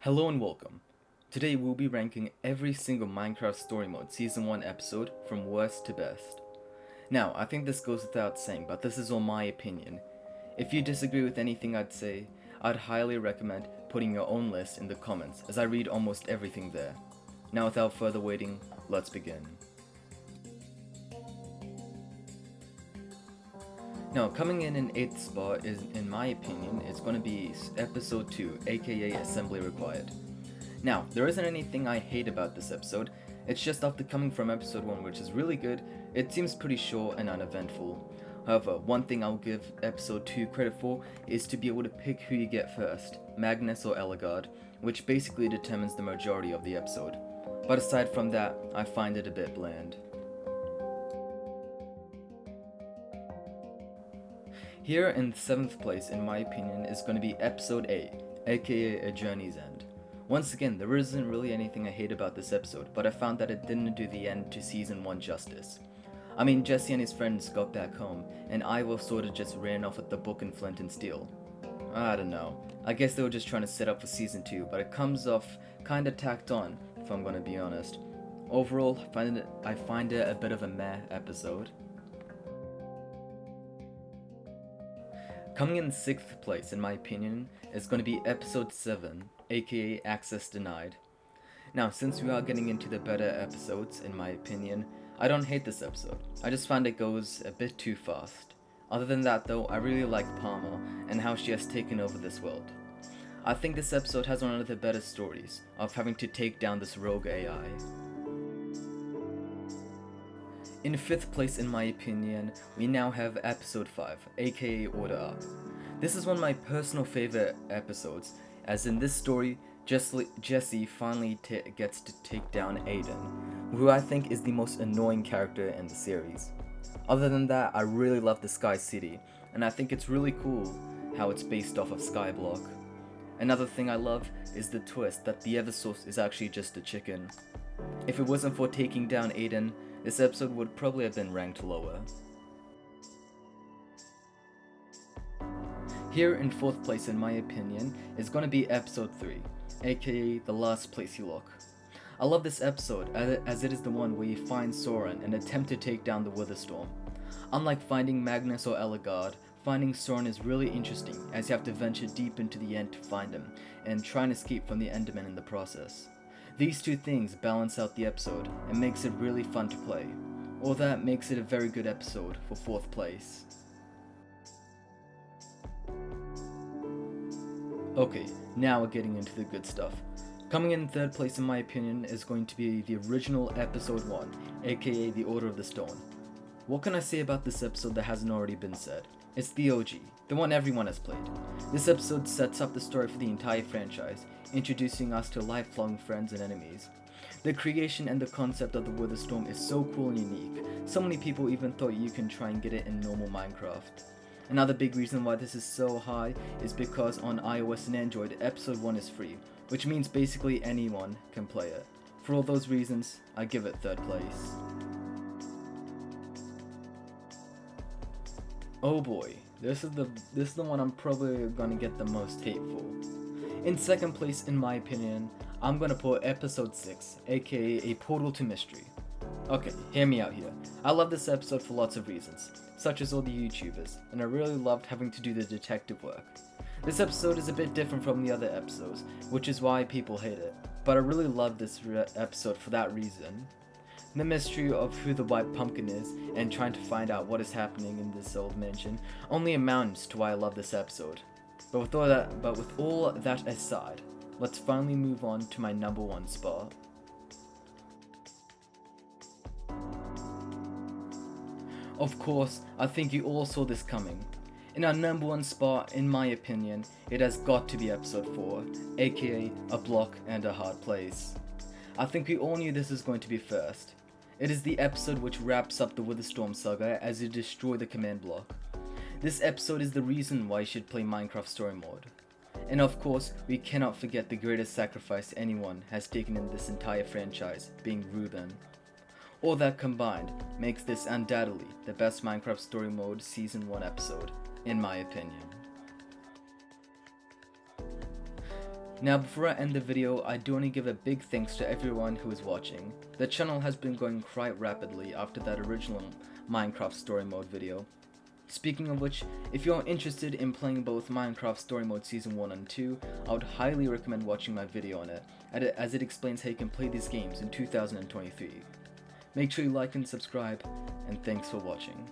Hello and welcome. Today we'll be ranking every single Minecraft Story Mode Season 1 episode from worst to best. Now, I think this goes without saying, but this is all my opinion. If you disagree with anything I'd say, I'd highly recommend putting your own list in the comments, as I read almost everything there. Now without further waiting, let's begin. Now, coming in 8th spot is, in my opinion, it's going to be Episode 2, aka Assembly Required. Now, there isn't anything I hate about this episode, it's just after coming from Episode 1, which is really good, it seems pretty short and uneventful. However, one thing I'll give Episode 2 credit for is to be able to pick who you get first, Magnus or Ellegaard, which basically determines the majority of the episode. But aside from that, I find it a bit bland. Here in 7th place, in my opinion, is going to be Episode 8, aka A Journey's End. Once again, there isn't really anything I hate about this episode, but I found that it didn't do the end to Season 1 justice. I mean, Jesse and his friends got back home, and Ivor sorta just ran off with the book and flint and steel. I don't know, I guess they were just trying to set up for Season 2, but it comes off kinda tacked on, if I'm gonna be honest. Overall, I find it a bit of a meh episode. Coming in 6th place, in my opinion, is going to be Episode 7, aka Access Denied. Now, since we are getting into the better episodes, in my opinion, I don't hate this episode. I just find it goes a bit too fast. Other than that though, I really like Palmer and how she has taken over this world. I think this episode has one of the better stories of having to take down this rogue AI. In 5th place, in my opinion, we now have Episode 5, aka Order Up. This is one of my personal favorite episodes, as in this story, Jesse finally gets to take down Aiden, who I think is the most annoying character in the series. Other than that, I really love the Sky City, and I think it's really cool how it's based off of Skyblock. Another thing I love is the twist that the Eversource is actually just a chicken. If it wasn't for taking down Aiden, this episode would probably have been ranked lower. Here in 4th place, in my opinion, is going to be Episode 3, aka The Last Place You Look. I love this episode as it is the one where you find Soren and attempt to take down the Witherstorm. Unlike finding Magnus or Ellegaard, finding Soren is really interesting as you have to venture deep into the end to find him and try and escape from the Endermen in the process. These two things balance out the episode and makes it really fun to play. All that makes it a very good episode for 4th place. Okay, now we're getting into the good stuff. Coming in 3rd place, in my opinion, is going to be the original Episode 1, aka The Order of the Stone. What can I say about this episode that hasn't already been said? It's the OG, the one everyone has played. This episode sets up the story for the entire franchise, introducing us to lifelong friends and enemies. The creation and the concept of the Witherstorm is so cool and unique. So many people even thought you can try and get it in normal Minecraft. Another big reason why this is so high is because on iOS and Android, Episode 1 is free, which means basically anyone can play it. For all those reasons, I give it 3rd place. Oh boy, this is the one I'm probably gonna get the most hate for. In 2nd place, in my opinion, I'm gonna put Episode 6, aka A Portal to Mystery. Okay, hear me out here. I love this episode for lots of reasons, such as all the YouTubers, and I really loved having to do the detective work. This episode is a bit different from the other episodes, which is why people hate it, but I really love this episode for that reason. The mystery of who the White Pumpkin is and trying to find out what is happening in this old mansion only amounts to why I love this episode. But with all that aside, let's finally move on to my number 1 spot. Of course, I think you all saw this coming. In our number 1 spot, in my opinion, it has got to be Episode 4, aka A Block and a Hard Place. I think we all knew this was going to be first. It is the episode which wraps up the Witherstorm saga as you destroy the command block. This episode is the reason why you should play Minecraft Story Mode. And of course, we cannot forget the greatest sacrifice anyone has taken in this entire franchise, being Ruben. All that combined makes this undoubtedly the best Minecraft Story Mode Season 1 episode, in my opinion. Now before I end the video, I do want to give a big thanks to everyone who is watching. The channel has been growing quite rapidly after that original Minecraft Story Mode video. Speaking of which, if you're interested in playing both Minecraft Story Mode Season 1 and 2, I would highly recommend watching my video on it, as it explains how you can play these games in 2023. Make sure you like and subscribe, and thanks for watching.